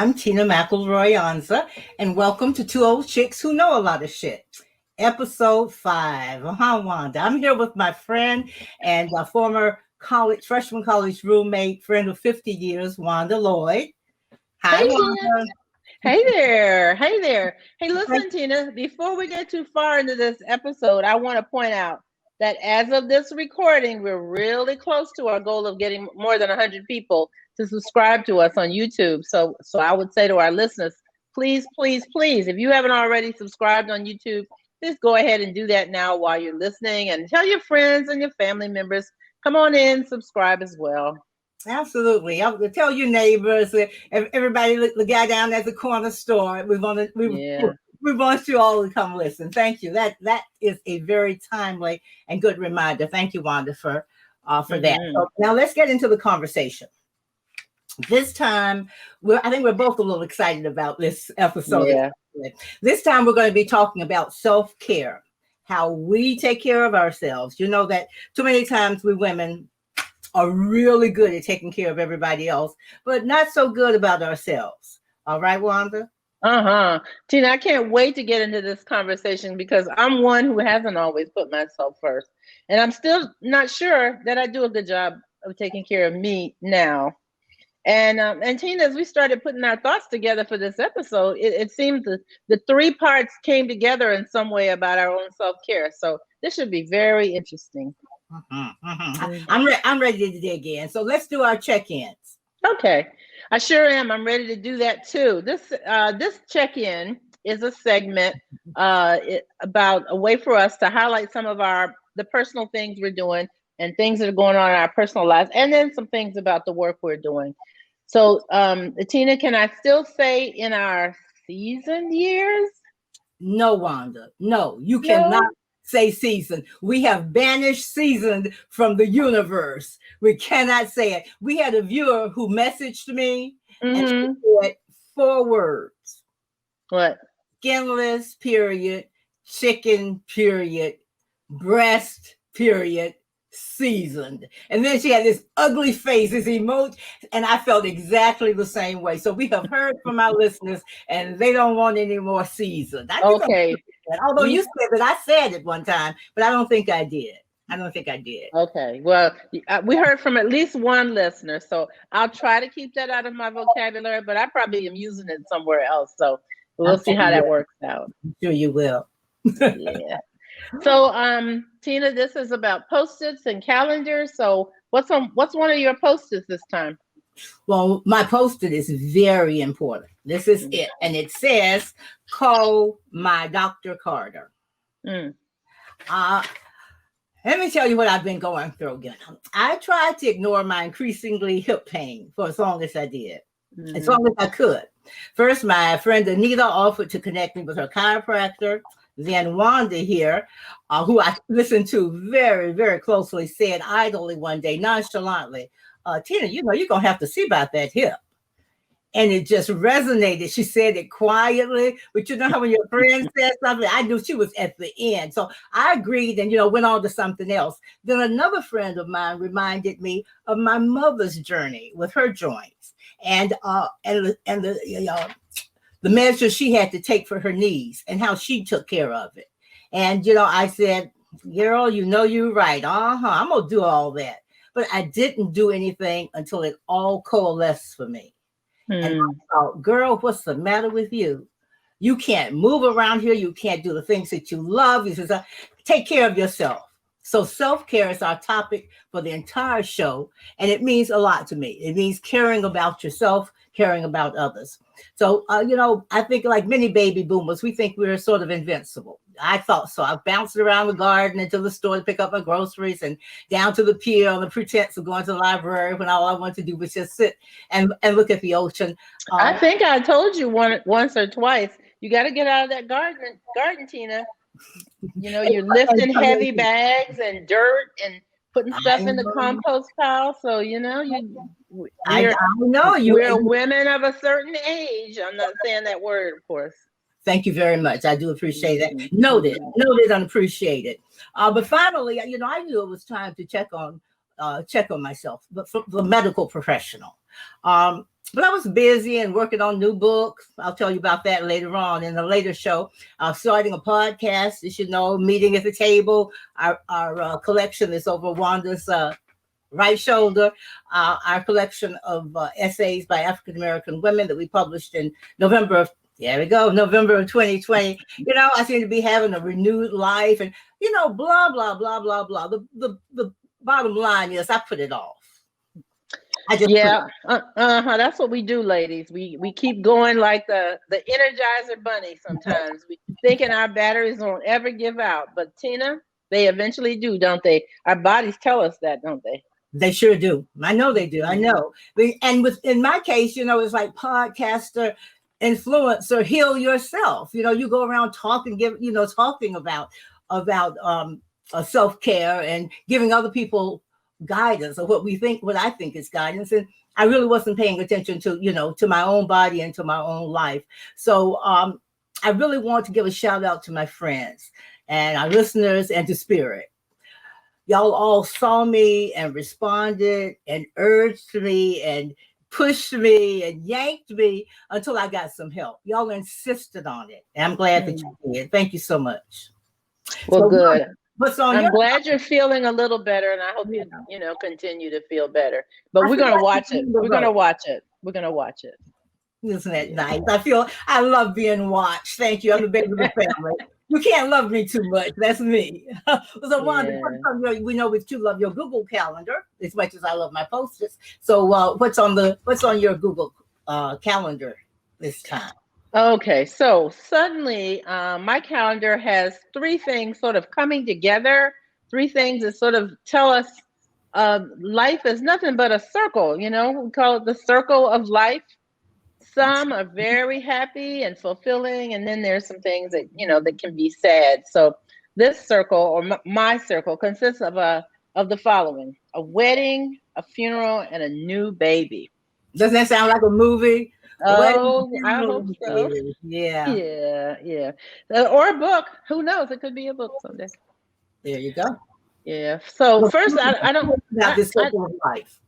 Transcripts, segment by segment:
I'm Tina McElroy, Ansa, and welcome to Two Old Chicks Who Know a Lot of Shit. Episode 5. Wanda. I'm here with my friend and former freshman college roommate, friend of 50 years, Wanda Lloyd. Hi, Hey, Wanda. Hey there. Hey there. Hey, listen, Tina, before we get too far into this episode, I want to point out that as of this recording, we're really close to our goal of getting more than 100 people to subscribe to us on YouTube. So I would say to our listeners, please, please, please, if you haven't already subscribed on YouTube, please go ahead and do that now while you're listening, and tell your friends and your family members, come on in, subscribe as well. Absolutely. I'll tell your neighbors, everybody, the guy down at the corner store. We want you all to come listen. Thank you. That is a very timely and good reminder. Thank you, Wanda, for that. So now let's get into the conversation. This time, I think we're both a little excited about this episode. Yeah. This time, we're going to be talking about self-care, how we take care of ourselves. You know that too many times we women are really good at taking care of everybody else, but not so good about ourselves. All right, Wanda? Tina, I can't wait to get into this conversation because I'm one who hasn't always put myself first. And I'm still not sure that I do a good job of taking care of me now. And Tina, as we started putting our thoughts together for this episode, it seems the three parts came together in some way about our own self-care. So this should be very interesting. I'm ready to dig in. So let's do our check-ins. Okay, I sure am. I'm ready to do that too. This check-in is a segment about a way for us to highlight some of the personal things we're doing and things that are going on in our personal lives, and then some things about the work we're doing. So, Tina, can I still say in our seasoned years? No, Wanda. No, you cannot say season. We have banished seasoned from the universe. We cannot say it. We had a viewer who messaged me and she said 4 words. What? Skinless, period. Chicken, period. Breast, period. Seasoned. And then she had this ugly face, this emoji, and I felt exactly the same way. So we have heard from our listeners, and they don't want any more seasoned. Okay. Although you said that I said it one time, but I don't think I did. Okay. Well, we heard from at least one listener, so I'll try to keep that out of my vocabulary, but I probably am using it somewhere else. So we'll see how that works out. I'm sure you will. Yeah. So, Tina, this is about Post-its and calendars. So what's one of your Post-its this time? Well, my Post-it is very important. This is it. And it says, call my Dr. Carter. Let me tell you what I've been going through again. I tried to ignore my increasingly hip pain for as long as I did, as long as I could. First, my friend Anita offered to connect me with her chiropractor. Then Wanda here, who I listened to very, very closely, said idly one day, nonchalantly, Tina, you're going to have to see about that hip. And it just resonated. She said it quietly, but you know how when your friend said something, I knew she was at the end. So I agreed and, went on to something else. Then another friend of mine reminded me of my mother's journey with her joints and the measures she had to take for her knees and how she took care of it. And, I said, girl, you're right. I'm going to do all that. But I didn't do anything until it all coalesced for me. And I thought, girl, what's the matter with you? You can't move around here. You can't do the things that you love. You just take care of yourself. So self-care is our topic for the entire show. And it means a lot to me. It means caring about yourself, caring about others. So, I think like many baby boomers, we think we're sort of invincible. I thought so. I bounced around the garden into the store to pick up my groceries and down to the pier on the pretense of going to the library when all I wanted to do was just sit and look at the ocean. I think I told you once or twice, you got to get out of that garden, Tina. You're lifting heavy bags and dirt and putting stuff in the compost pile. So, we're women of a certain age. I'm not saying that word, of course. Thank you very much. I do appreciate that. Noted and appreciated. But finally, I knew it was time to check on myself, but for the medical professional. But I was busy and working on new books. I'll tell you about that later on in a later show. Starting a podcast, you should know, Meeting at the Table. Our collection is over Wanda's right shoulder. Our collection of essays by African American women that we published in November of, there we go, November of 2020. I seem to be having a renewed life and, blah, blah, blah, blah, blah. The bottom line is I put it off. That's what we do, ladies. We keep going like the Energizer Bunny sometimes. We thinking our batteries won't ever give out. But Tina, they eventually do, don't they? Our bodies tell us that, don't they? They sure do. I know they do. I know. And in my case, it's like podcaster, influencer, heal yourself. You go around talking about self-care and giving other people guidance or what I think is guidance. And I really wasn't paying attention to my own body and to my own life. So I really want to give a shout out to my friends and our listeners and to Spirit. Y'all all saw me and responded and urged me and pushed me and yanked me until I got some help. Y'all insisted on it. And I'm glad that you did. Thank you so much. Well, good. I'm glad you're feeling a little better, and I hope you continue to feel better. But we're gonna watch it. We're gonna watch it. We're gonna watch it. Isn't that nice? I love being watched. Thank you. I'm the baby of the family. You can't love me too much. That's me. So Wanda, we know that you love your Google Calendar as much as I love my Post-its. So what's on your Google Calendar this time? Okay, so suddenly my calendar has 3 things sort of coming together, 3 things that sort of tell us life is nothing but a circle, we call it the circle of life. Some are very happy and fulfilling, and then there's some things that, that can be sad. So this circle, or my circle, consists of the following: a wedding, a funeral, and a new baby. Doesn't that sound like a movie? Oh, I hope so. Yeah. Or a book. Who knows? It could be a book someday. There you go. Yeah. So first, I don't about this circle of life.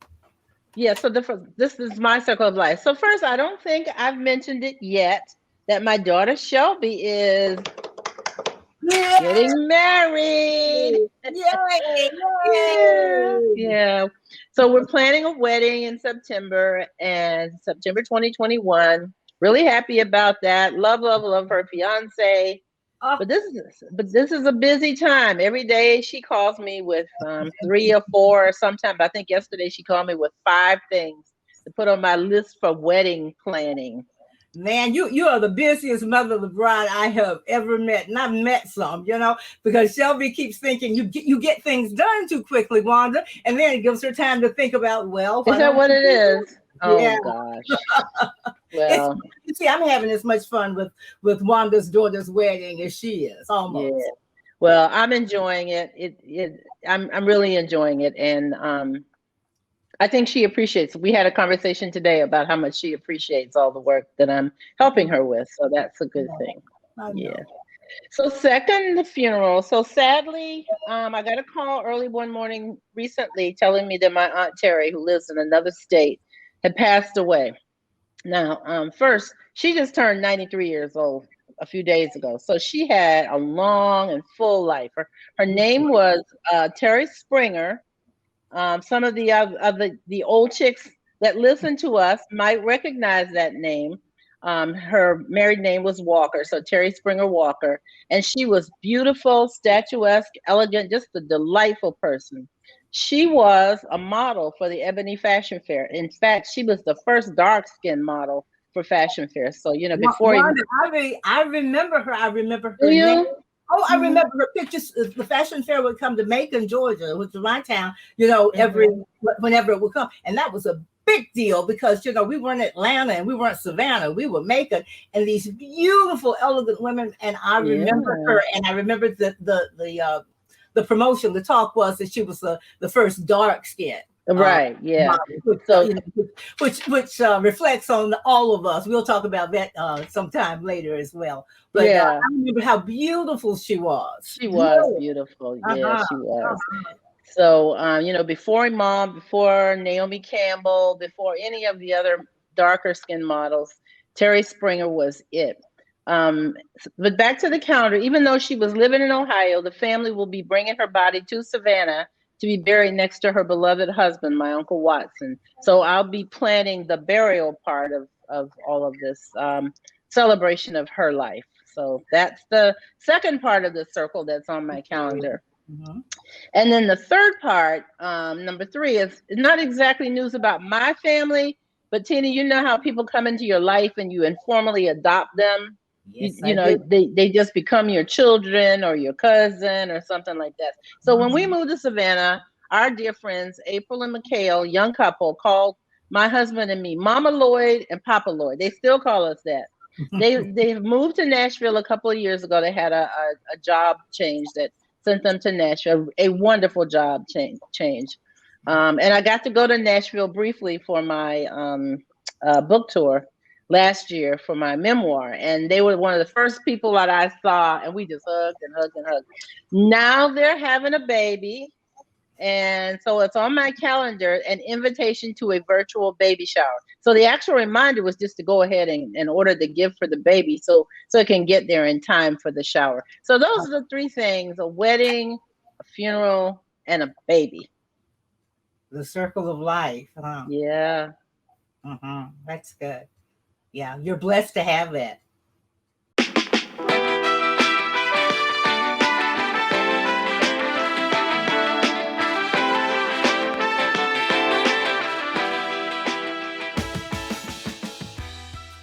Yeah. So this is my circle of life. So first, I don't think I've mentioned it yet that my daughter Shelby is getting married. Yeah. So we're planning a wedding in September 2021. Really happy about that. Love her fiance. But this is a busy time. Every day she calls me with 3 or 4, or sometimes I think yesterday she called me with 5 things to put on my list for wedding planning. Man, you are the busiest mother of the bride I have ever met, and I've met some, because Shelby keeps thinking you get things done too quickly, Wanda, and then it gives her time to think about, is that what it is? Oh gosh. Well, you see, I'm having as much fun with Wanda's daughter's wedding as she is, almost. Yeah. Well, I'm enjoying it. I'm really enjoying it, and I think she appreciates. We had a conversation today about how much she appreciates all the work that I'm helping her with. So that's a good thing. Yeah. So second, the funeral. So sadly, I got a call early one morning recently telling me that my Aunt Terry, who lives in another state, had passed away. Now, first, she just turned 93 years old a few days ago. So she had a long and full life. Her name was Terry Springer. Some of the old chicks that listen to us might recognize that name. Her married name was Walker, so Terry Springer Walker, and she was beautiful, statuesque, elegant, just a delightful person. She was a model for the Ebony Fashion Fair. In fact, she was the first dark-skinned model for Fashion Fair. So before Wanda, I remember her. I remember her Do you? name. Oh, I remember her pictures. The Fashion Fair would come to Macon, Georgia, which is my town, whenever it would come. And that was a big deal because, we weren't Atlanta and we weren't Savannah. We were Macon, and these beautiful, elegant women. And I remember her, and I remember the promotion, the talk was that she was the first dark skin. Right. Yeah. Which reflects on all of us. We'll talk about that sometime later as well. But I remember how beautiful she was. She was beautiful. Yeah, she was. So, before Mom, before Naomi Campbell, before any of the other darker skin models. Terry Springer was it. But back to the calendar, even though she was living in Ohio, the family will be bringing her body to Savannah to be buried next to her beloved husband, my Uncle Watson. So I'll be planning the burial part of all of this celebration of her life. So that's the second part of the circle that's on my calendar. Mm-hmm. And then the third part, number 3, is not exactly news about my family, but Tina, you know how people come into your life and you informally adopt them? Yes, You know, they just become your children or your cousin or something like that. So when we moved to Savannah, our dear friends, April and McHale, young couple, called my husband and me Mama Lloyd and Papa Lloyd. They still call us that. They've moved to Nashville a couple of years ago. They had a job change that sent them to Nashville, a wonderful job change. And I got to go to Nashville briefly for my book tour last year for my memoir. And they were one of the first people that I saw, and we just hugged and hugged and hugged. Now they're having a baby. And so it's on my calendar, an invitation to a virtual baby shower. So the actual reminder was just to go ahead and order the gift for the baby so it can get there in time for the shower. So those are the 3 things: a wedding, a funeral, and a baby. The circle of life. Huh? Yeah. Mm-hmm. That's good. Yeah, you're blessed to have that.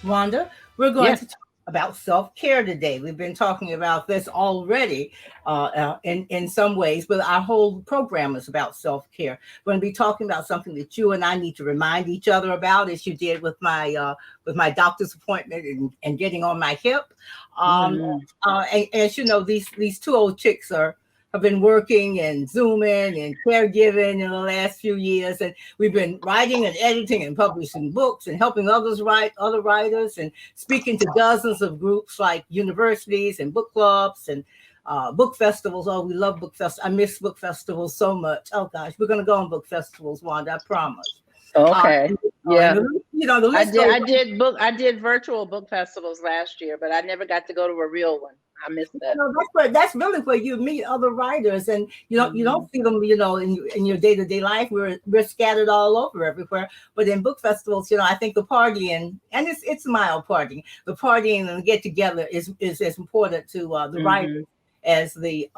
Wanda, we're going to talk about self-care today. We've been talking about this already in some ways, but our whole program is about self-care. We're going to be talking about something that you and I need to remind each other about, as you did with my doctor's appointment and getting on my hip. And as you know, these 2 old chicks have been working and Zooming and caregiving in the last few years. And we've been writing and editing and publishing books and helping others write, other writers, and speaking to dozens of groups like universities and book clubs and book festivals. Oh, we love book festivals. I miss book festivals so much. Oh gosh, we're going to go on book festivals, Wanda, I promise. Okay. Yeah. You know, the list I did virtual book festivals last year, but I never got to go to a real one. I missed that. You know, that's really where you meet other writers, and you don't see them, you know, in your day-to-day life. We're scattered all over everywhere. But in book festivals, you know, I think the partying, and it's mild partying, the partying and the get together is as important to the writers as the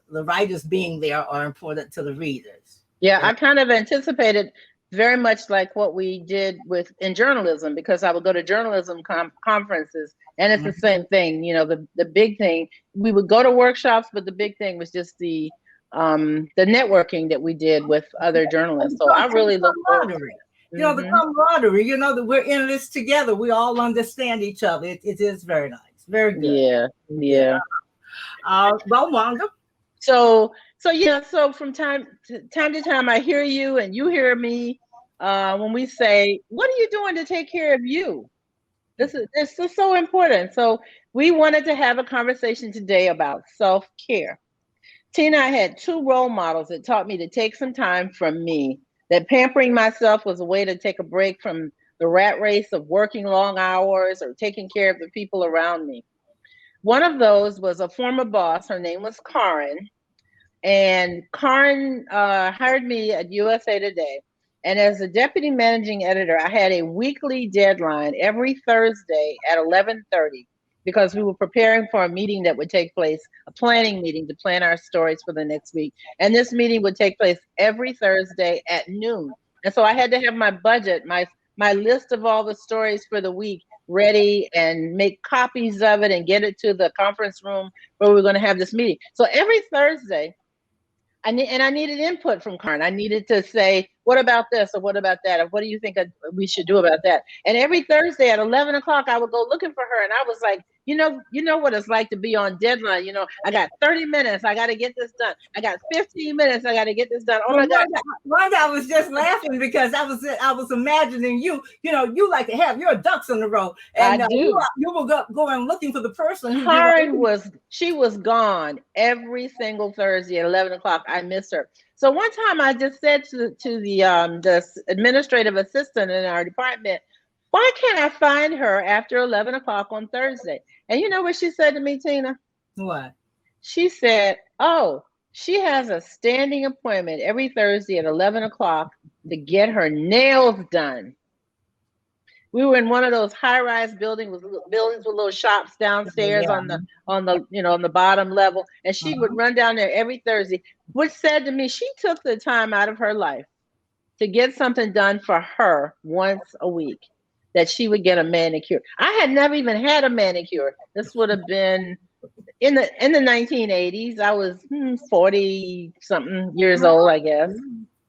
writers being there are important to the readers. Yeah, I kind of anticipated very much like what we did in journalism, because I would go to journalism conferences, and it's the same thing. You know, the big thing, we would go to workshops, but the big thing was just the networking that we did with other journalists. So I really look forward to it. You know, the camaraderie, you know, that we're in this together. We all understand each other. It is very nice. Very good. Yeah. Well, Wanda. So from time to time, I hear you and you hear me when we say, what are you doing to take care of you? This is so important. So we wanted to have a conversation today about self-care. Tina, I had 2 role models that taught me to take some time from me, that pampering myself was a way to take a break from the rat race of working long hours or taking care of the people around me. One of those was a former boss. Her name was Karen. And Karen hired me at USA Today. And as a deputy managing editor, I had a weekly deadline every Thursday at 11:30, because we were preparing for a meeting that would take place, a planning meeting to plan our stories for the next week. And this meeting would take place every Thursday at noon. And so I had to have my budget, my list of all the stories for the week ready, and make copies of it and get it to the conference room where we were going to have this meeting. So every Thursday, I needed input from Karen. I needed to say, what about this, or what about that, or what do you think we should do about that? And every Thursday at 11 o'clock, I would go looking for her, and I was like, you know what it's like to be on deadline. You know, I got 30 minutes, I got to get this done. I got 15 minutes, I got to get this done. Oh my God! Wanda, I was just laughing because I was imagining you. You know, you like to have your ducks in a row, and I do. You will go and looking for the person. Karen was gone every single Thursday at 11 o'clock. I miss her. So one time I just said to the administrative assistant in our department, why can't I find her after 11 o'clock on Thursday? And you know what she said to me, Tina? What? She said, oh, she has a standing appointment every Thursday at 11 o'clock to get her nails done. We were in one of those high-rise buildings with little shops downstairs on the on the bottom level, and she would run down there every Thursday, which said to me she took the time out of her life to get something done for her once a week, that she would get a manicure. I had never even had a manicure. This would have been in the 1980s. I was 40 something years old, I guess.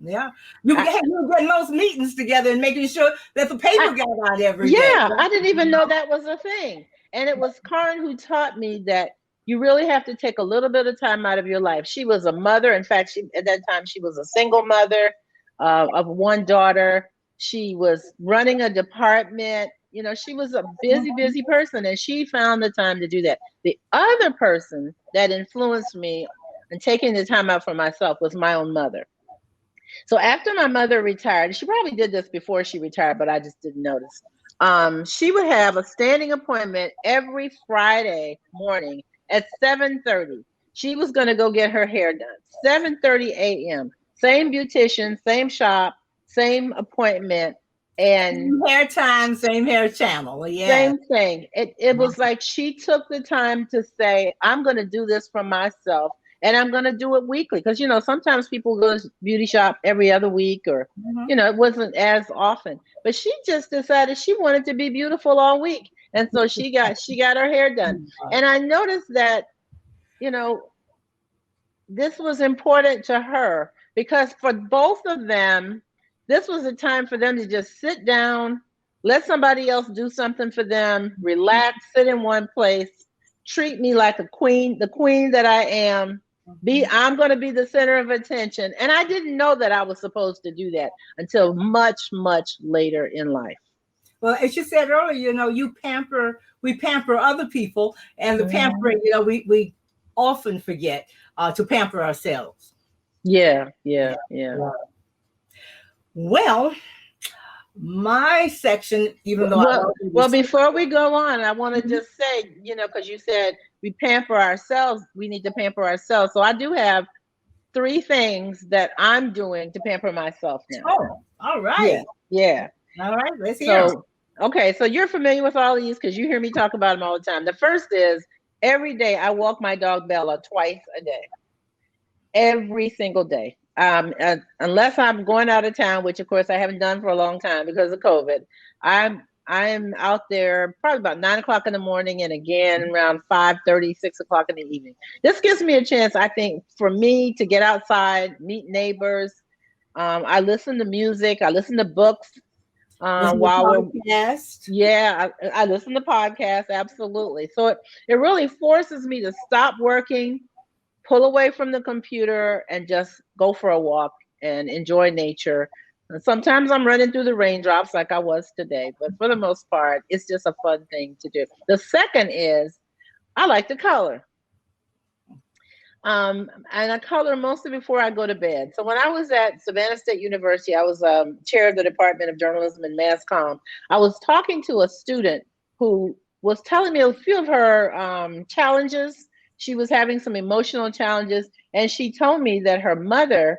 Yeah, you were getting most meetings together and making sure that the paper got out every day. Yeah, I didn't even know that was a thing. And it was Karen who taught me that you really have to take a little bit of time out of your life. She was a mother. In fact, at that time, she was a single mother of one daughter. She was running a department. You know, she was a busy person, and she found the time to do that. The other person that influenced me in taking the time out for myself was my own mother. So after my mother retired, she probably did this before she retired, but I just didn't notice. She would have a standing appointment every Friday morning at 7:30. She was going to go get her hair done. 7:30 a.m. Same beautician, same shop, same appointment, and same hair time, same hair channel. Yeah, same thing. It was like she took the time to say, "I'm going to do this for myself." And I'm going to do it weekly because, you know, sometimes people go to beauty shop every other week or, you know, it wasn't as often. But she just decided she wanted to be beautiful all week. And so she got her hair done. And I noticed that, you know, this was important to her because for both of them, this was a time for them to just sit down, let somebody else do something for them, relax, sit in one place, treat me like a queen, the queen that I am. I'm going to be the center of attention. And I didn't know that I was supposed to do that until much, much later in life. Well, as you said earlier, you know, we pamper other people, and the pampering, you know, we often forget to pamper ourselves. Yeah. Well, my section, even though well, before we go on, I want to just say, you know, because you said we pamper ourselves, we need to pamper ourselves. So I do have 3 things that I'm doing to pamper myself now. Oh, all right. Yeah. All right, let's hear. Okay, so you're familiar with all these because you hear me talk about them all the time. The first is every day I walk my dog Bella twice a day. Every single day. Unless I'm going out of town, which of course I haven't done for a long time because of COVID. I'm out there probably about 9 o'clock in the morning and again around 5:30, 6 o'clock in the evening. This gives me a chance, I think, for me to get outside, meet neighbors. I listen to music. I listen to books. While podcast. Yeah, I listen to podcasts. Absolutely. So it really forces me to stop working, pull away from the computer, and just go for a walk and enjoy nature. And sometimes I'm running through the raindrops like I was today, but for the most part, it's just a fun thing to do. The second is I like to color. And I color mostly before I go to bed. So when I was at Savannah State University, I was chair of the Department of Journalism and Mass Comm. I was talking to a student who was telling me a few of her challenges. She was having some emotional challenges, and she told me that her mother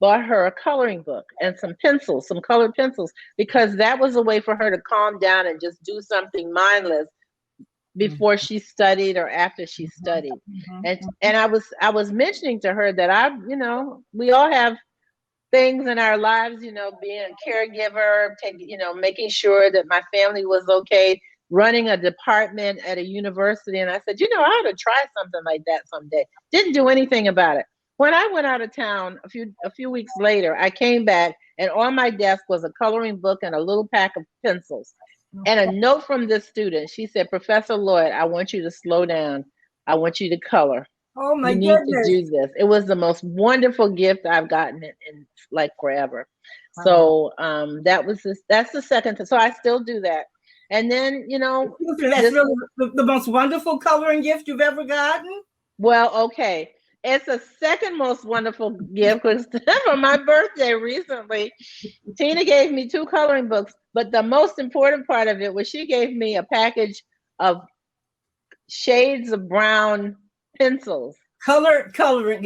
bought her a coloring book and some pencils, some colored pencils, because that was a way for her to calm down and just do something mindless before she studied or after she studied. And I was mentioning to her that we all have things in our lives, you know, being a caregiver, making sure that my family was okay, running a department at a university. And I said, I ought to try something like that someday. Didn't do anything about it. When I went out of town a few weeks later, I came back and on my desk was a coloring book and a little pack of pencils. And a note from this student. She said, Professor Lloyd, I want you to slow down. I want you to color. Oh my goodness. You need to do this. It was the most wonderful gift I've gotten in like forever. So that's the second. So I still do that. And then, that's really the most wonderful coloring gift you've ever gotten. Well, okay. It's the second most wonderful gift because for my birthday recently, Tina gave me 2 coloring books. But the most important part of it was she gave me a package of shades of brown pencils. Colored coloring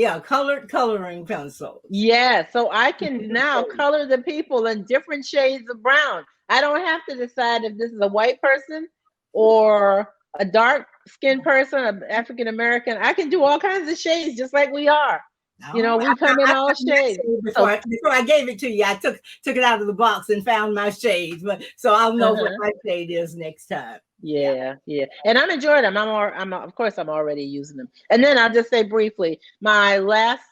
pencils. Yeah, so I can now color the people in different shades of brown. I don't have to decide if this is a white person or a dark skinned person, an African American. I can do all kinds of shades just like we are. You know, we come in all shades. Before I gave it to you, I took it out of the box and found my shades. But so I'll know what my shade is next time. Yeah. And I'm enjoying them. Of course, I'm already using them. And then I'll just say briefly, my last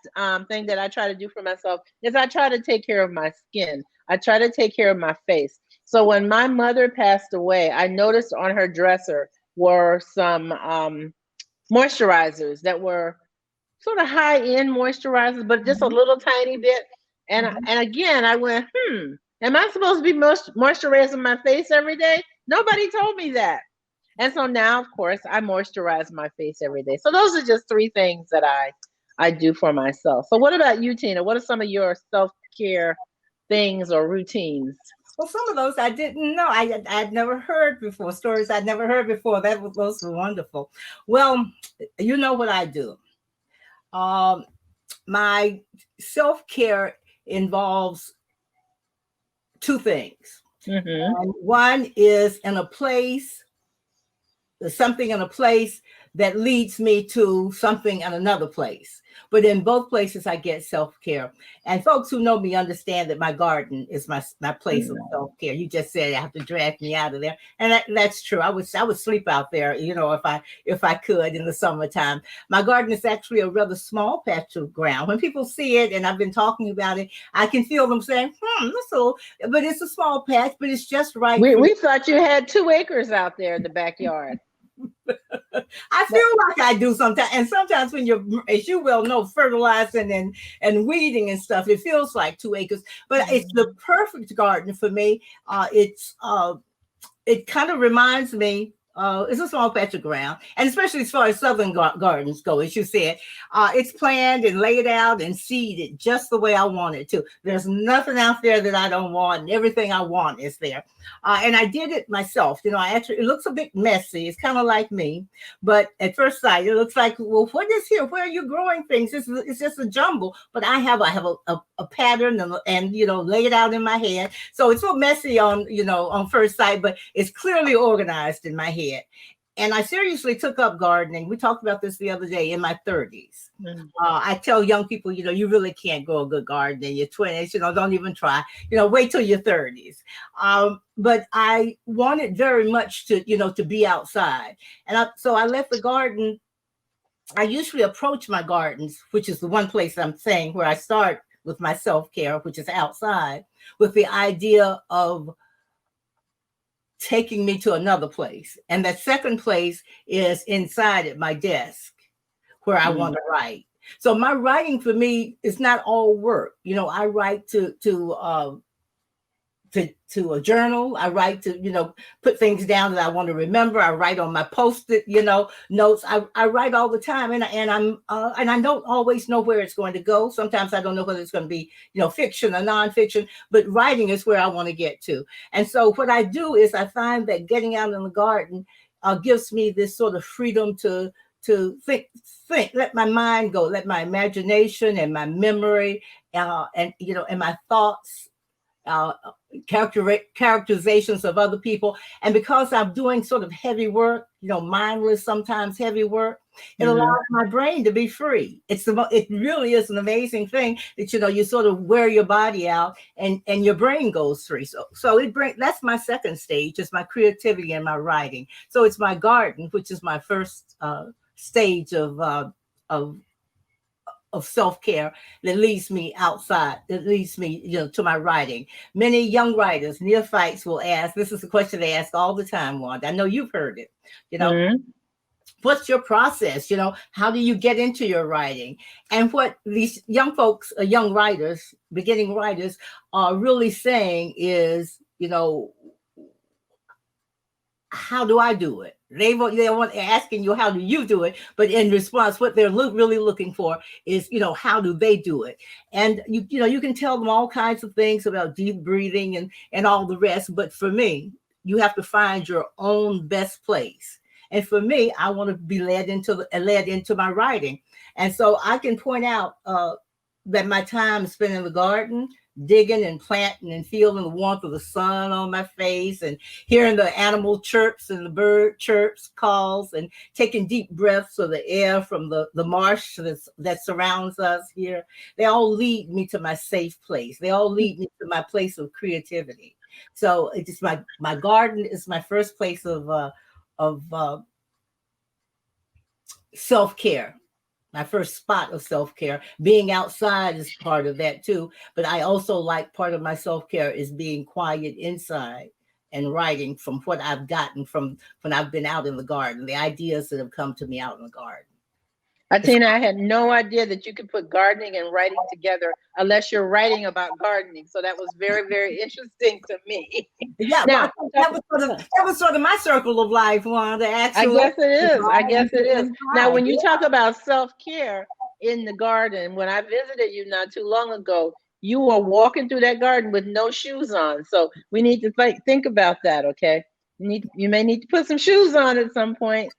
thing that I try to do for myself is I try to take care of my skin. I try to take care of my face. So when my mother passed away, I noticed on her dresser were some moisturizers that were sort of high-end moisturizers, but just a little tiny bit. And again, I went, am I supposed to be moisturizing my face every day? Nobody told me that. And so now, of course, I moisturize my face every day. So those are just 3 things that I do for myself. So what about you, Tina? What are some of your self-care things or routines? Well, some of those I didn't know. I'd never heard before, stories I'd never heard before. Those were wonderful. Well, you know what I do. My self-care involves 2 things. And one is something in a place that leads me to something in another place. But in both places, I get self-care. And folks who know me understand that my garden is my place of self-care. You just said I have to drag me out of there. And that's true. I would sleep out there, you know, if I could in the summertime. My garden is actually a rather small patch of ground. When people see it, and I've been talking about it, I can feel them saying, that's a little, but it's a small patch, but it's just right. We thought you had 2 acres out there in the backyard. I feel like I do sometimes, and sometimes when you're, as you well know, fertilizing and weeding and stuff, it feels like 2 acres. But it's the perfect garden for me. It kind of reminds me. It's a small patch of ground, and especially as far as southern gardens go, as you said, it's planned and laid out and seeded just the way I want it to. There's nothing out there that I don't want, and everything I want is there. And I did it myself. You know, it looks a bit messy. It's kind of like me, but at first sight, it looks like, well, what is here? Where are you growing things? It's just a jumble. But I have a pattern and you know, lay it out in my head. So it's a little messy on first sight, but it's clearly organized in my head. And I seriously took up gardening. We talked about this the other day in my 30s. I tell young people, you know, you really can't grow a good garden in your 20s. You know, don't even try. You know, wait till your 30s. But I wanted very much to be outside. And so I left the garden. I usually approach my gardens, which is the one place I'm saying where I start with my self-care, which is outside, with the idea of taking me to another place. And that second place is inside at my desk where I want to write. So my writing for me is not all work. You know, I write to a journal. I write to, put things down that I want to remember. I write on my Post-it, notes. I write all the time, and I don't always know where it's going to go. Sometimes I don't know whether it's going to be, fiction or nonfiction, but writing is where I want to get to. And so what I do is I find that getting out in the garden gives me this sort of freedom to think, let my mind go, let my imagination and my memory, and my thoughts, characterizations of other people. And because I'm doing sort of heavy work, mindless, sometimes heavy work, it allows my brain to be free. It really is an amazing thing that, you sort of wear your body out and your brain goes free. So that's my second stage, is my creativity and my writing. So it's my garden, which is my first stage of self-care that leads me outside, that leads me, to my writing. Many young writers, neophytes, will ask, this is a question they ask all the time, Wanda. I know you've heard it, what's your process? How do you get into your writing? And what these young folks, young writers, beginning writers are really saying is, how do I do it? They want asking you how do you do it, but in response, what they're really looking for is, how do they do it? And you can tell them all kinds of things about deep breathing and all the rest. But for me, you have to find your own best place. And for me, I want to be led into my writing. And so I can point out that my time spent in the garden, digging and planting and feeling the warmth of the sun on my face and hearing the animal chirps and the bird chirps, calls, and taking deep breaths of the air from the marsh that surrounds us here. They all lead me to my safe place. They all lead me to my place of creativity. So it's my garden is my first place of self-care. My first spot of self-care. Being outside is part of that too. But I also like part of my self-care is being quiet inside and writing from what I've gotten from when I've been out in the garden, the ideas that have come to me out in the garden. Tina, I had no idea that you could put gardening and writing together unless you're writing about gardening. So that was very, very interesting to me. Yeah, now, that was sort of my circle of life, Wanda. Actually, I guess it is. Now, when you talk about self-care in the garden, when I visited you not too long ago, you were walking through that garden with no shoes on. So we need to think about that, okay? You may need to put some shoes on at some point.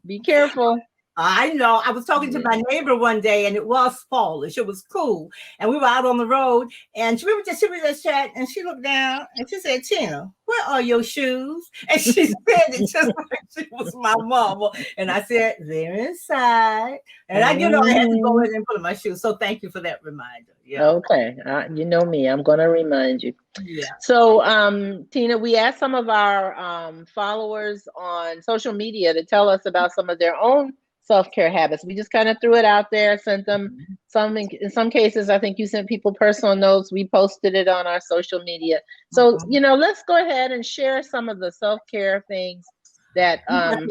Be careful. I know. I was talking to my neighbor one day, and it was fallish. It was cool, and we were out on the road, and we were just chatting, and she looked down and she said, "Tina, where are your shoes?" And she said it just like she was my mama. And I said, "They're inside." And I had to go in and put on my shoes. So thank you for that reminder. Yeah. Okay. You know me. I'm going to remind you. Yeah. So, Tina, we asked some of our followers on social media to tell us about some of their own self-care habits. We just kind of threw it out there, sent them in some cases. I think you sent people personal notes. We posted it on our social media. So, let's go ahead and share some of the self-care things that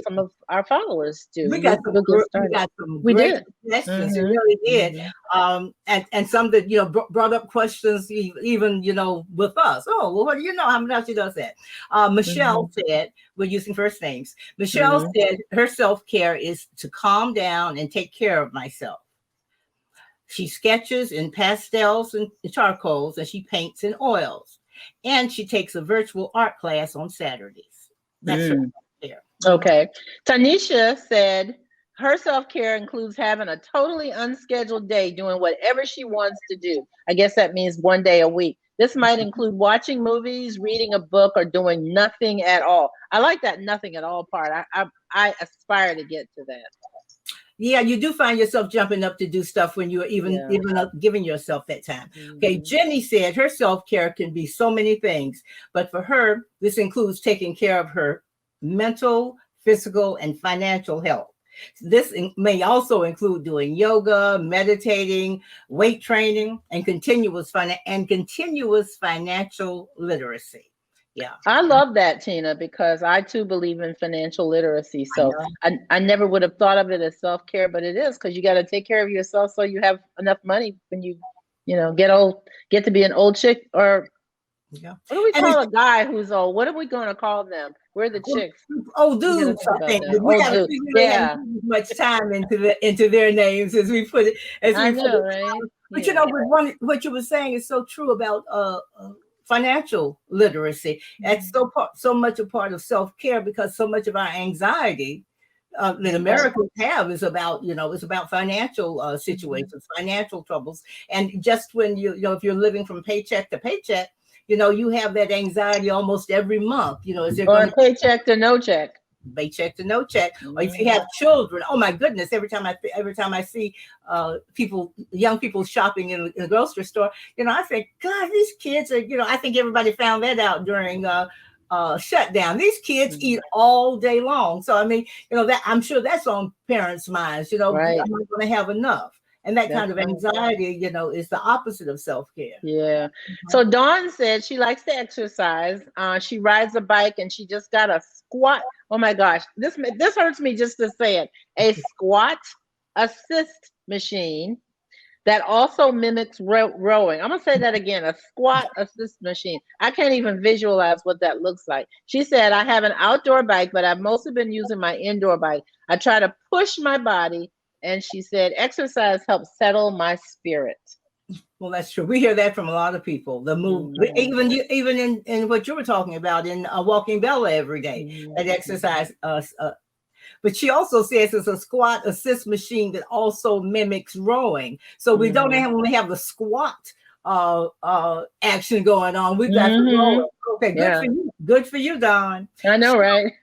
some of our followers do. We got some great suggestions. We really did. And some that brought up questions even with us. Oh, well, what do you know? How much she does that? Michelle said, we're using first names. Michelle said her self-care is to calm down and take care of myself. She sketches in pastels and charcoals, and she paints in oils. And she takes a virtual art class on Saturdays. That's her self-care. Okay. Tanisha said her self-care includes having a totally unscheduled day doing whatever she wants to do. I guess that means one day a week. This might include watching movies, reading a book, or doing nothing at all. I like that nothing at all part. I aspire to get to that. Yeah, you do find yourself jumping up to do stuff when you're even giving yourself that time. Okay, Jenny said her self-care can be so many things, but for her, this includes taking care of her mental, physical, and financial health. This may also include doing yoga, meditating, weight training, and continuous financial literacy. Yeah, I love that, Tina, because I too believe in financial literacy. So I never would have thought of it as self-care, but it is, because you got to take care of yourself so you have enough money when you get to be an old chick. Or what do we call a guy who's old? What are we going to call them? We're the chicks. Old dudes, I think. We haven't much time into their names as we put it. Right? But what you were saying is so true about financial literacy. That's so much a part of self-care, because so much of our anxiety that Americans have is about financial situations, financial troubles. And just when if you're living from paycheck to paycheck, you have that anxiety almost every month. Is there going to paycheck to no check? Paycheck to no check. Or if you have children, oh my goodness! Every time I see young people shopping in the grocery store, I think, God, these kids are. I think everybody found that out during shutdown. These kids eat all day long. So I mean, that I'm sure that's on parents' minds. Right. I'm not going to have enough. And that kind of anxiety, is the opposite of self-care. Yeah. So Dawn said she likes to exercise. She rides a bike, and she just got a squat. Oh my gosh, this hurts me just to say it. A squat assist machine that also mimics rowing. I'm going to say that again, a squat assist machine. I can't even visualize what that looks like. She said, I have an outdoor bike, but I've mostly been using my indoor bike. I try to push my body. And she said, exercise helps settle my spirit. Well, that's true. We hear that from a lot of people. The move, even in what you were talking about in walking Bella every day, that exercise. But she also says it's a squat assist machine that also mimics rowing. So we don't only have the squat action going on. We've got the rowing. Okay, good for you. Good for you, Don. I know, right?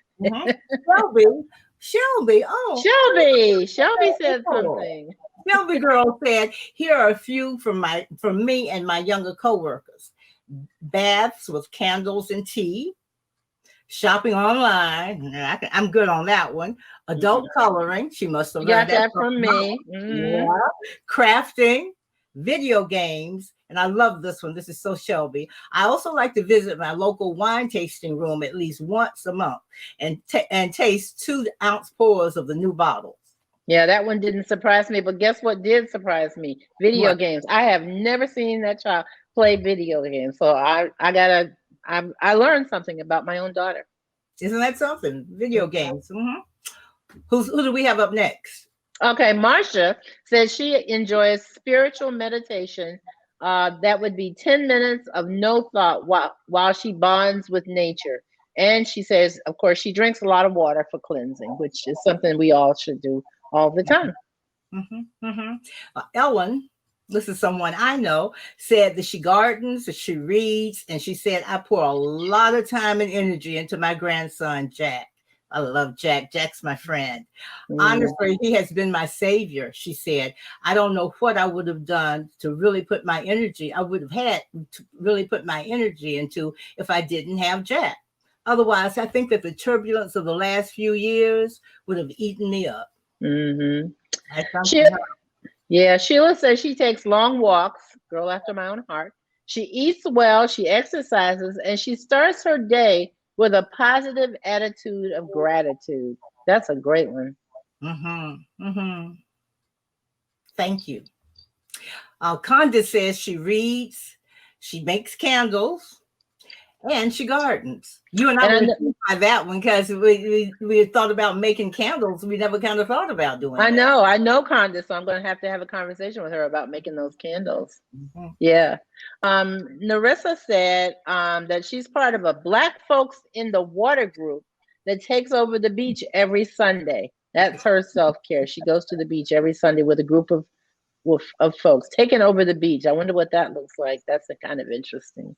Shelby. Oh, Shelby said something. Shelby girl said, here are a few from me and my younger coworkers. Baths with candles and tea. Shopping online. I'm good on that one. Adult coloring. She must have learned that from me. Yeah. Crafting, video games. And I love this one. This is so Shelby. I also like to visit my local wine tasting room at least once a month and taste 2-ounce pours of the new bottles. Yeah, that one didn't surprise me. But guess what did surprise me? Video games. I have never seen that child play video games. So I learned something about my own daughter. Isn't that something? Video games. Who do we have up next? Okay, Marsha says she enjoys spiritual meditation. That would be 10 minutes of no thought while she bonds with nature. And she says, of course, she drinks a lot of water for cleansing, which is something we all should do all the time. Ellen, this is someone I know, said that she gardens, that she reads, and she said, I pour a lot of time and energy into my grandson, Jack. I love Jack. Jack's my friend. Honestly, he has been my savior, she said. I don't know what I would have done to really put my energy, I would have had to really put my energy into if I didn't have Jack. Otherwise, I think that the turbulence of the last few years would have eaten me up. Sheila says she takes long walks, girl after my own heart. She eats well, she exercises, and she starts her day with a positive attitude of gratitude. That's a great one. Thank you. Conda says she reads, she makes candles, and she gardens. You and I would try that one because we thought about making candles. We never kind of thought about doing that. I know Conda, so I'm going to have a conversation with her about making those candles. Yeah. Narissa said that she's part of a Black Folks in the Water group that takes over the beach every Sunday. That's her self-care. She goes to the beach every Sunday with a group of folks taking over the beach. I wonder what that looks like. That's kind of interesting.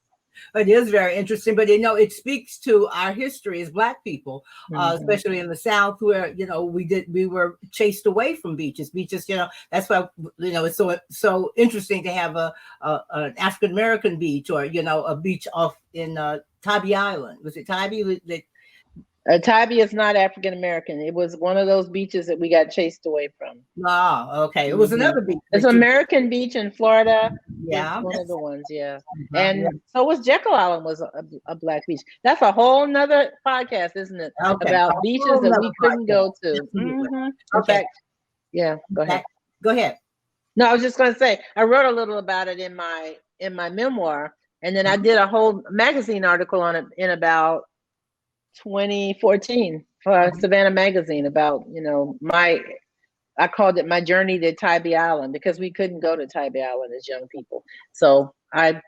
It is very interesting, but it speaks to our history as Black people, especially in the South, where we were chased away from beaches. That's why it's so interesting to have an African American beach or a beach off in Tybee Island. Was it Tybee? Tybee is not African American. It was one of those beaches that we got chased away from. Oh, okay. It was another beach. It's American Beach in Florida. Yeah, it's one of the ones. Yeah, and so was Jekyll Island was a Black beach. That's a whole nother podcast, isn't it? Okay. About beaches that we couldn't go to. In fact, yeah. Go ahead. Go ahead. No, I was just going to say I wrote a little about it in my memoir, and then I did a whole magazine article on it in about 2014 for Savannah Magazine about, I called it my journey to Tybee Island because we couldn't go to Tybee Island as young people. So I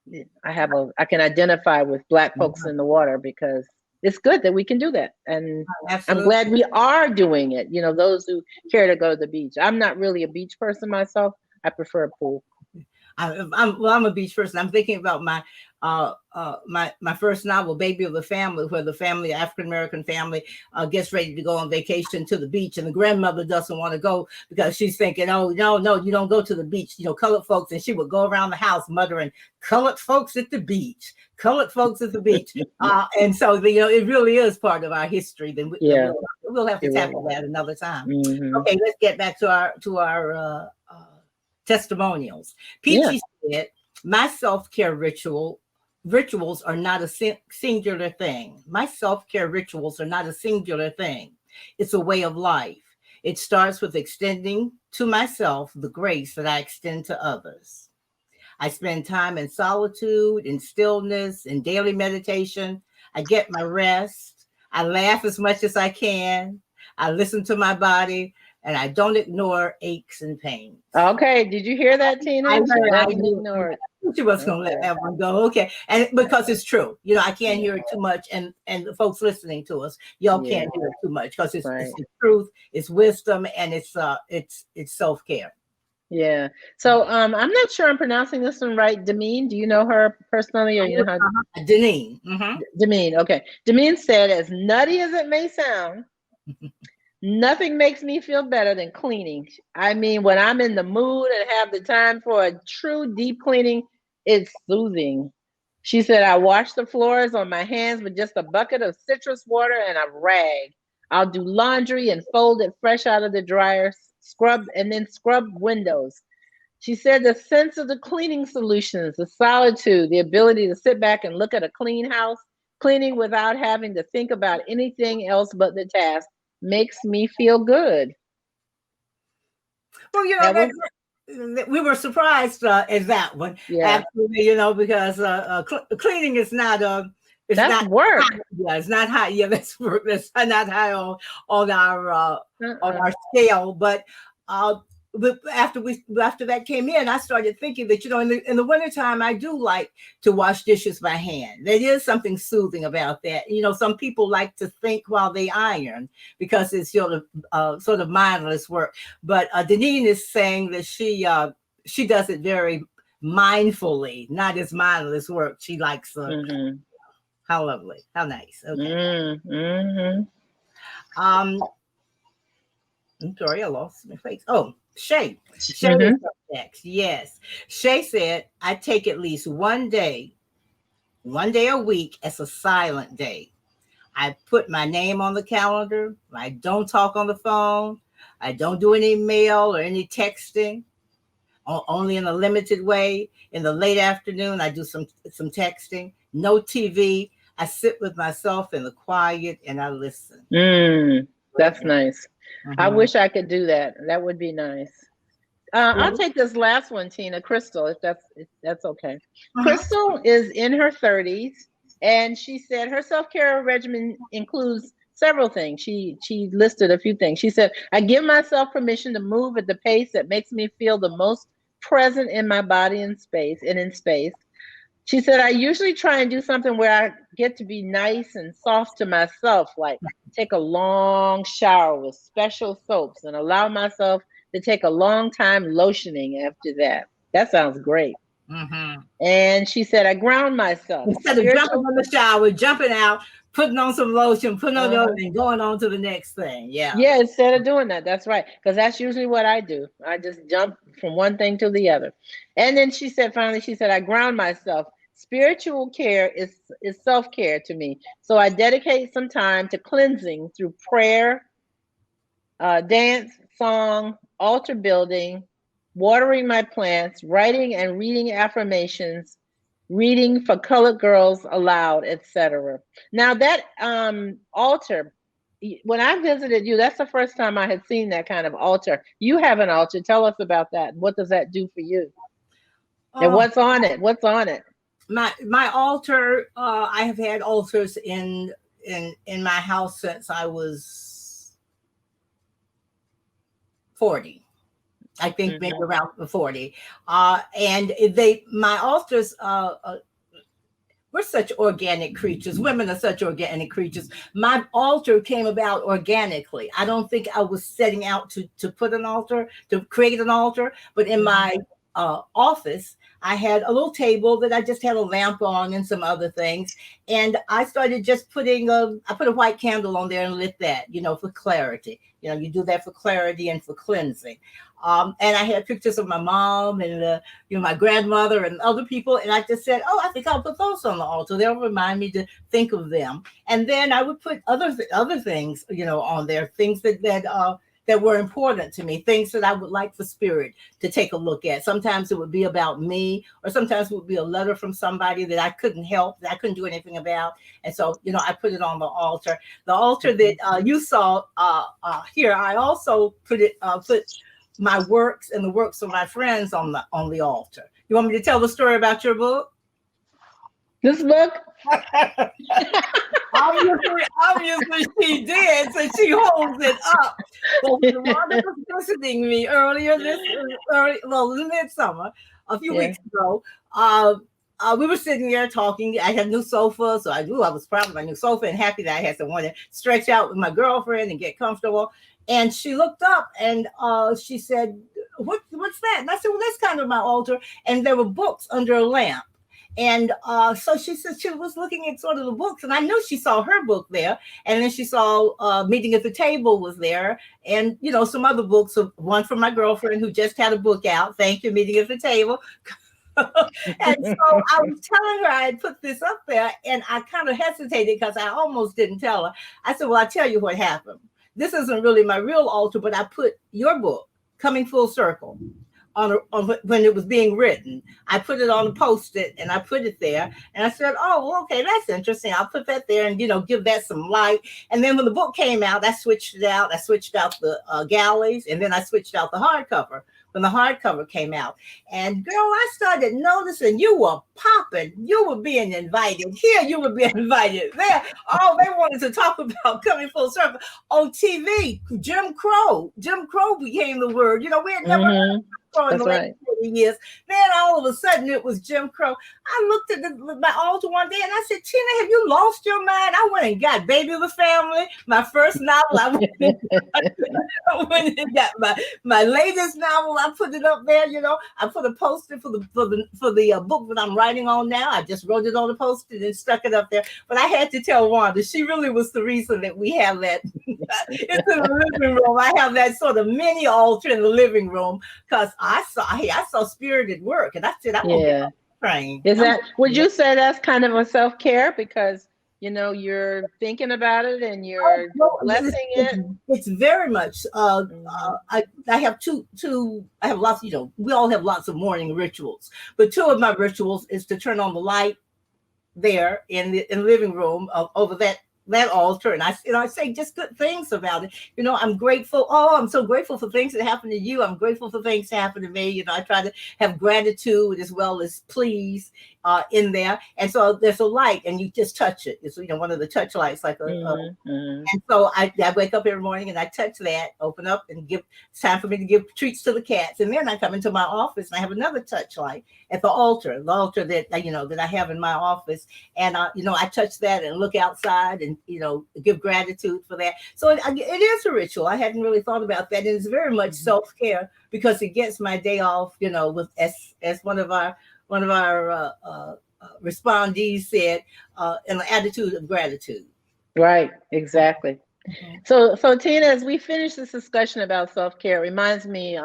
can identify with Black folks in the water because it's good that we can do that. And I'm glad we are doing it. Those who care to go to the beach. I'm not really a beach person myself. I prefer a pool. I'm a beach person. I'm thinking about my first novel, Baby of the Family, where the African American family gets ready to go on vacation to the beach, and the grandmother doesn't want to go because she's thinking, oh no, you don't go to the beach, colored folks, and she would go around the house muttering, "Colored folks at the beach, colored folks at the beach," and so it really is part of our history. Then we'll have to tackle that another time. Okay, let's get back to our testimonials. Peachy said, my self-care rituals are not a singular thing. My self-care rituals are not a singular thing. It's a way of life. It starts with extending to myself the grace that I extend to others. I spend time in solitude, in stillness, in daily meditation. I get my rest. I laugh as much as I can. I listen to my body, and I don't ignore aches and pains. Okay, did you hear that, Tina? I She heard, I doesn't knew ignore it. she was going to let that one go. Okay. And because it's true, I can't hear it too much. And the folks listening to us, y'all can't hear it too much because it's the truth, it's wisdom, and it's self-care. Yeah. So I'm not sure I'm pronouncing this one right. Demeen, do you know her personally, or you know how? Deneen. Demeen. Okay. Demeen said, as nutty as it may sound, nothing makes me feel better than cleaning. I mean, when I'm in the mood and have the time for a true deep cleaning, it's soothing. She said, I wash the floors on my hands with just a bucket of citrus water and a rag. I'll do laundry and fold it fresh out of the dryer, scrub windows. She said the sense of the cleaning solutions, the solitude, the ability to sit back and look at a clean house, cleaning without having to think about anything else but the task, makes me feel good. Well, we were surprised at that one. Yeah. Absolutely, because cleaning is not that's work. High. Yeah, it's not high. Yeah, that's work. That's not high on our scale. But after that came in, I started thinking that in the wintertime, I do like to wash dishes by hand. There is something soothing about that. Some people like to think while they iron because it's sort of mindless work. But Deneen is saying that she does it very mindfully, not as mindless work. She likes how lovely, how nice. Okay. I'm sorry, I lost my face. Oh, Shay is up next. Yes. Shay said, I take at least one day a week as a silent day. I put my name on the calendar. I don't talk on the phone. I don't do any mail or any texting, only in a limited way. In the late afternoon, I do some texting. No TV. I sit with myself in the quiet and I listen. That's nice. I wish I could do that. That would be nice. I'll take this last one, Tina. Crystal, if that's okay. Crystal is in her 30s, and she said her self-care regimen includes several things. She listed a few things. She said, I give myself permission to move at the pace that makes me feel the most present in my body and in space. She said, I usually try and do something where I get to be nice and soft to myself, like take a long shower with special soaps and allow myself to take a long time lotioning after that. That sounds great. And she said, I ground myself. Instead of jumping in the shower, jumping out, putting on some lotion, putting on the other thing, going on to the next thing. Yeah. Yeah, instead of doing that. That's right. Because that's usually what I do. I just jump from one thing to the other. And then she said, I ground myself. Spiritual care is self-care to me. So I dedicate some time to cleansing through prayer, dance, song, altar building, watering my plants, writing and reading affirmations, reading for colored girls aloud, etc. Now that altar, when I visited you, that's the first time I had seen that kind of altar. You have an altar. Tell us about that. What does that do for you? And what's on it? What's on it? My altar, I have had altars in my house since I was 40. I think maybe around 40. And my altars, we're such organic creatures. Women are such organic creatures. My altar came about organically. I don't think I was setting out to put an altar, to create an altar, but in my office, I had a little table that I just had a lamp on and some other things. And I started just I put a white candle on there and lit that, for clarity. You do that for clarity and for cleansing. And I had pictures of my mom and, my grandmother and other people. And I just said, I think I'll put those on the altar. They'll remind me to think of them. And then I would put other things, on there, things that that were important to me, things that I would like for spirit to take a look at. Sometimes it would be about me, or sometimes it would be a letter from somebody that I couldn't help, that I couldn't do anything about. And so, I put it on the altar. The altar that you saw here, I also put my works and the works of my friends on the altar. You want me to tell the story about your book? This book? Obviously she did, so she holds it up. But when Wanda was visiting me midsummer, a few weeks ago, we were sitting there talking. I had a new sofa, so I knew I was proud of my new sofa and happy that I had someone to stretch out with my girlfriend and get comfortable. And she looked up and she said, what's that? And I said, well, that's kind of my altar. And there were books under a lamp. And so she said she was looking at sort of the books, and I knew she saw her book there. And then she saw Meeting at the Table was there, and some other books. One from my girlfriend who just had a book out. Thank you, Meeting at the Table. And so I was telling her I had put this up there, and I kind of hesitated because I almost didn't tell her. I said, well, I'll tell you what happened. This isn't really my real altar, but I put your book, Coming Full Circle, on when it was being written. I put it on a Post-it and I put it there, and I said, oh, okay, that's interesting. I'll put that there and give that some light. And then when the book came out, I switched it out. I switched out the galleys, and then I switched out the hardcover when the hardcover came out. And girl, I started noticing you were popping. You were being invited here. You were being invited there. Oh, they wanted to talk about Coming Full Circle on TV. Jim Crow became the word. We had never heard of Crow in the last 40 years. Then all of a sudden it was Jim Crow. I looked at my altar one day and I said, Tina, have you lost your mind? I went and got Baby of the Family, my first novel. I went and got my latest novel. I put it up there. I put a poster for the book that I'm writing on now. I just wrote it on the poster and stuck it up there. But I had to tell Wanda, she really was the reason that we have that. It's in the living room. I have that sort of mini altar in the living room because I saw spirit at work, and I said, I'm gonna get trained. Would you say that's kind of a self-care because you're thinking about it and you're blessing it? It's very much. I have two. I have lots. We all have lots of morning rituals, but two of my rituals is to turn on the light there in the living room over that altar, and I say just good things about it. I'm grateful. Oh, I'm so grateful for things that happen to you. I'm grateful for things that happen to me. I try to have gratitude as well as please in there. And so there's a light, and you just touch it. It's one of the touch lights, like and so I wake up every morning and I touch that, open up, and it's time for me to give treats to the cats. And then I come into my office and I have another touch light at the altar that that I have in my office, and I touch that and look outside and give gratitude for that. So it is a ritual. I hadn't really thought about that, and it's very much self-care because it gets my day off. With as one of our respondees said, an attitude of gratitude. Right, exactly. So Tina, as we finish this discussion about self-care, it reminds me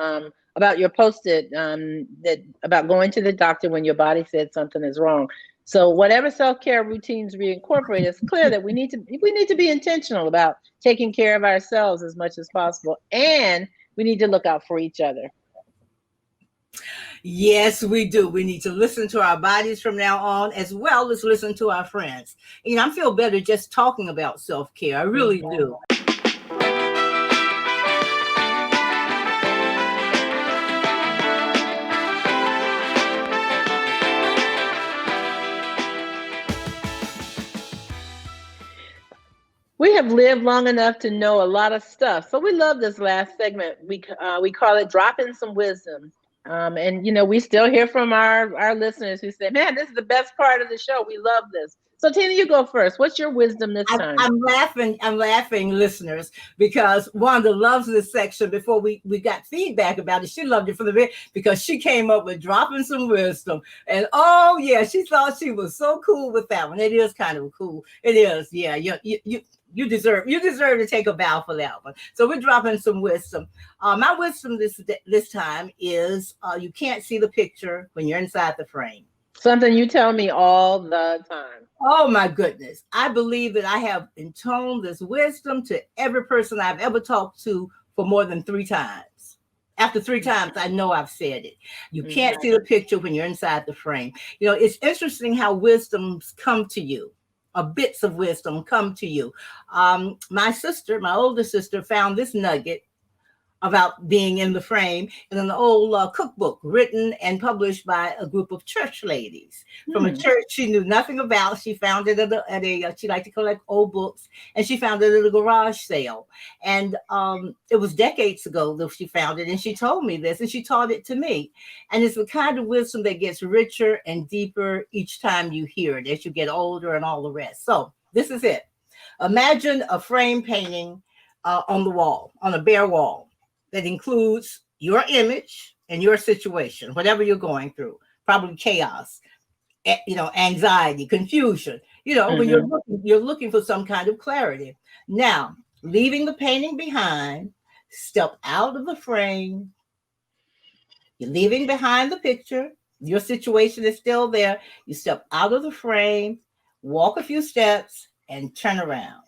about your Post-it that about going to the doctor when your body said something is wrong. So whatever self-care routines we incorporate, it's clear that we need to be intentional about taking care of ourselves as much as possible, and we need to look out for each other. Yes, we do. We need to listen to our bodies from now on, as well as listen to our friends. I feel better just talking about self-care. I really do. We have lived long enough to know a lot of stuff. So we love this last segment. We call it Dropping Some Wisdom. And we still hear from our listeners who say, man, this is the best part of the show. We love this. So Tina, you go first. What's your wisdom this time? I'm laughing, listeners, because Wanda loves this section. Before we got feedback about it, she loved it from the beginning because she came up with dropping some wisdom. And oh yeah, she thought she was so cool with that one. It is kind of cool. It is. Yeah. You deserve to take a bow for that one. So we're dropping some wisdom. My wisdom this time is you can't see the picture when you're inside the frame. Something you tell me all the time. Oh my goodness. I believe that I have intoned this wisdom to every person I've ever talked to for more than 3 times. After 3 times, I know I've said it. You can't Mhm. see the picture when you're inside the frame. It's interesting how wisdoms come to you, or bits of wisdom come to you. My older sister, found this nugget about being in the frame in an old cookbook written and published by a group of church ladies from a church she knew nothing about. She found it she liked to collect old books, and she found it at a garage sale. And it was decades ago that she found it, and she told me this, and she taught it to me. And it's the kind of wisdom that gets richer and deeper each time you hear it as you get older and all the rest. So this is it. Imagine a frame painting on the wall, on a bare wall, that includes your image and your situation, whatever you're going through, probably chaos, anxiety, confusion. When you're looking for some kind of clarity. Now, leaving the painting behind, step out of the frame. You're leaving behind the picture. Your situation is still there. You step out of the frame, walk a few steps, and turn around.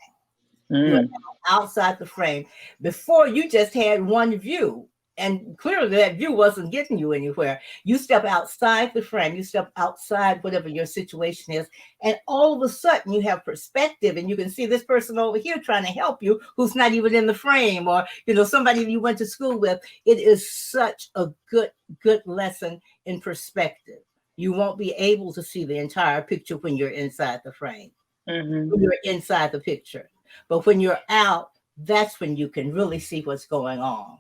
You're outside the frame. Before, you just had one view, and clearly that view wasn't getting you anywhere. You step outside the frame, you step outside whatever your situation is, and all of a sudden you have perspective, and you can see this person over here trying to help you who's not even in the frame, or somebody you went to school with. It is such a good lesson in perspective. You won't be able to see the entire picture when you're inside the frame, when you're inside the picture. But when you're out, that's when you can really see what's going on.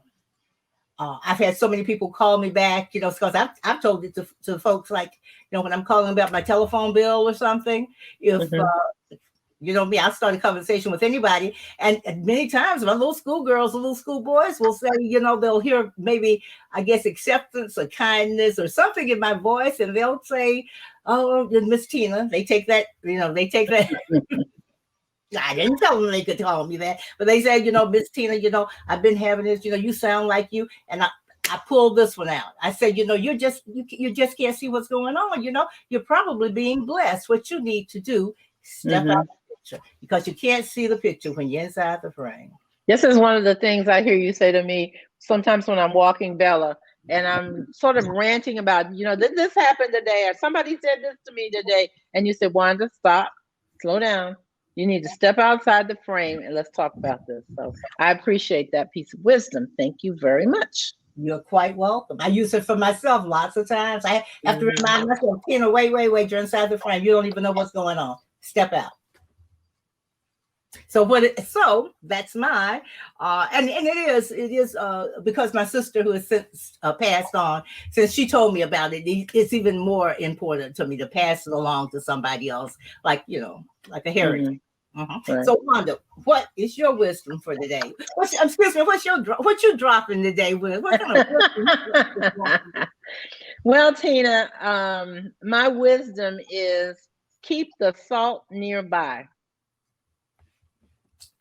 I've had so many people call me back, because I've told it to folks, like, when I'm calling about my telephone bill or something, if, me, I'll start a conversation with anybody. And many times my little schoolgirls, little schoolboys will say, they'll hear maybe, I guess, acceptance or kindness or something in my voice. And they'll say, "Oh, Miss Tina," they take that. I didn't tell them they could call me that, but they said, "Miss Tina, I've been having this, you sound like you." And I pulled this one out. I said, you just can't see what's going on. You're probably being blessed. What you need to do, step out of the picture, because you can't see the picture when you're inside the frame. This is one of the things I hear you say to me sometimes when I'm walking Bella, and I'm sort of ranting about, this happened today, or somebody said this to me today. And you said, "Wanda, stop, slow down. You need to step outside the frame and let's talk about this." So I appreciate that piece of wisdom. Thank you very much. You're quite welcome. I use it for myself lots of times. I have to remind myself, Tina, wait, you're inside the frame. You don't even know what's going on. Step out. So that's my and it is because my sister, who has since passed on, since she told me about it, it's even more important to me to pass it along to somebody else, like a heritage. Right. So Wanda, what is your wisdom for today? What you dropping today with? What kind of wisdom? Well, Tina, my wisdom is keep the salt nearby.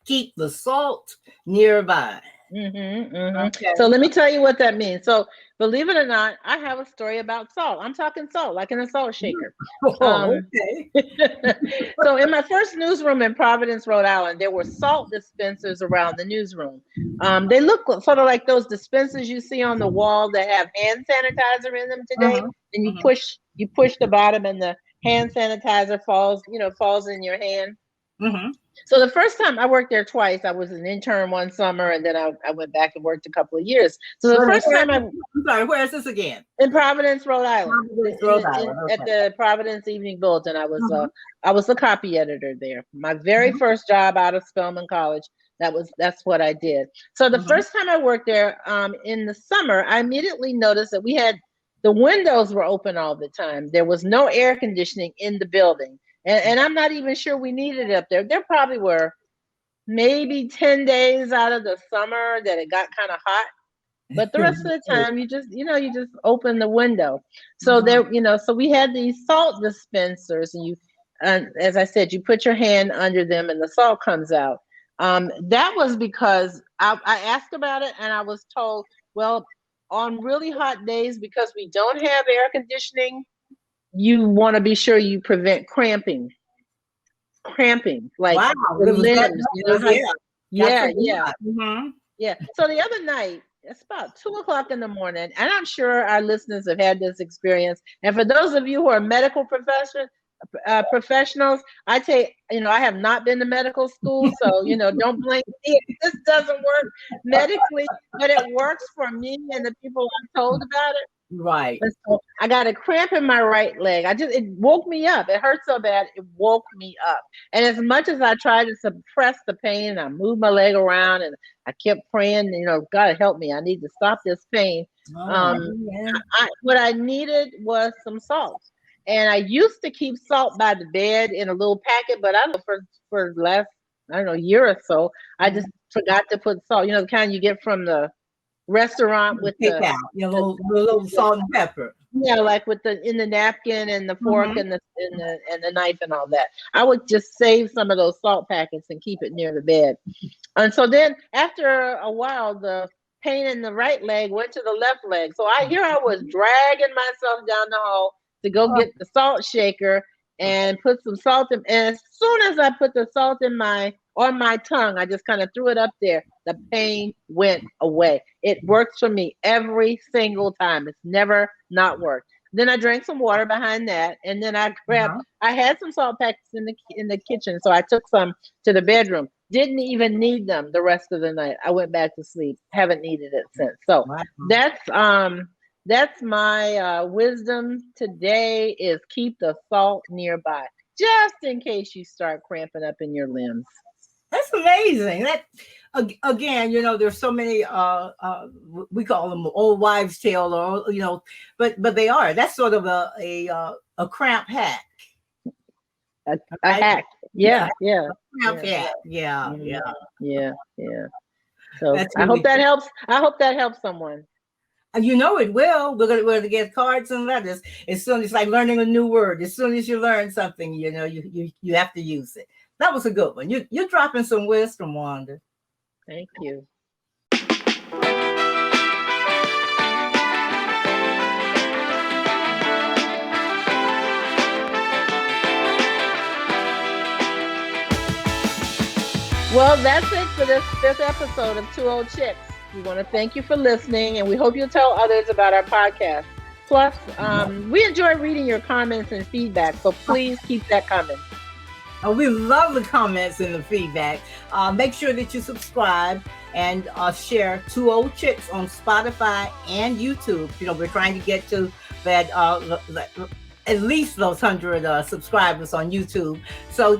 Keep the salt nearby. Okay. So let me tell you what that means. So believe it or not, I have a story about salt. I'm talking salt, like in a salt shaker. Okay. So in my first newsroom in Providence, Rhode Island, there were salt dispensers around the newsroom. They look sort of like those dispensers you see on the wall that have hand sanitizer in them today. And you push the bottom, and the hand sanitizer falls in your hand. So the first time I worked there twice, I was an intern one summer, and then I went back and worked a couple of years. So the first time I'm sorry, where is this again? In Providence, Rhode Island. Okay. At the Providence Evening Bulletin. I was the copy editor there. My very first job out of Spelman College. That's what I did. So the first time I worked there, in the summer, I immediately noticed that the windows were open all the time. There was no air conditioning in the building. And I'm not even sure we needed it up there. There probably were maybe 10 days out of the summer that it got kind of hot. But the rest of the time, you just open the window. So so we had these salt dispensers, and as I said, you put your hand under them and the salt comes out. That was because I asked about it, and I was told, well, on really hot days, because we don't have air conditioning, you want to be sure you prevent cramping, like the limbs. Yeah. Yeah. So the other night, it's about 2 o'clock in the morning, and I'm sure our listeners have had this experience. And for those of you who are medical professionals, I take, I have not been to medical school, so don't blame me if this doesn't work medically, but it works for me and the people I've told about it. Right. And so I got a cramp in my right leg. It woke me up. It hurt so bad, it woke me up. And as much as I tried to suppress the pain, I moved my leg around and I kept praying, God help me. I need to stop this pain. Yeah. What I needed was some salt. And I used to keep salt by the bed in a little packet, but I don't know, for the last, year or so, I just forgot to put salt. The kind you get from the restaurant with Take out, little salt and pepper. Yeah, like in the napkin and the fork and the knife and all that. I would just save some of those salt packets and keep it near the bed. And so then after a while, the pain in the right leg went to the left leg. So I was dragging myself down the hall to go get the salt shaker and put some salt in. And as soon as I put the salt on my tongue, I just kind of threw it up there. The pain went away. It works for me every single time. It's never not worked. Then I drank some water behind that, and then I grabbed. I had some salt packets in the kitchen, so I took some to the bedroom. Didn't even need them the rest of the night. I went back to sleep. Haven't needed it since. So that's my wisdom today: is keep the salt nearby, just in case you start cramping up in your limbs. That's amazing. That again, there's so many we call them old wives' tale, or but they are. That's sort of a cramp hack. A hack. Yeah. Cramp hack. Yeah. So I hope that helps. I hope that helps someone. It will. We're gonna get cards and letters. As soon as, like learning a new word, as soon as you learn something, you have to use it. That was a good one. You're dropping some wisdom, Wanda. Thank you. Well, that's it for this 5th episode of Two Old Chicks. We want to thank you for listening, and we hope you'll tell others about our podcast. Plus, we enjoy reading your comments and feedback, so please keep that coming. We love the comments and the feedback. Make sure that you subscribe and share Two Old Chicks on Spotify and YouTube. We're trying to get to that at least those 100 subscribers on YouTube. So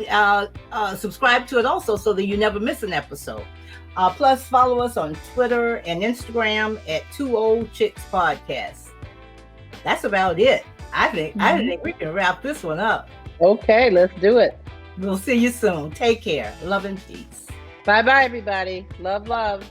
subscribe to it also so that you never miss an episode. Plus, follow us on Twitter and Instagram at Two Old Chicks Podcast. That's about it. I think we can wrap this one up. Okay, let's do it. We'll see you soon. Take care. Love and peace. Bye-bye, everybody. Love.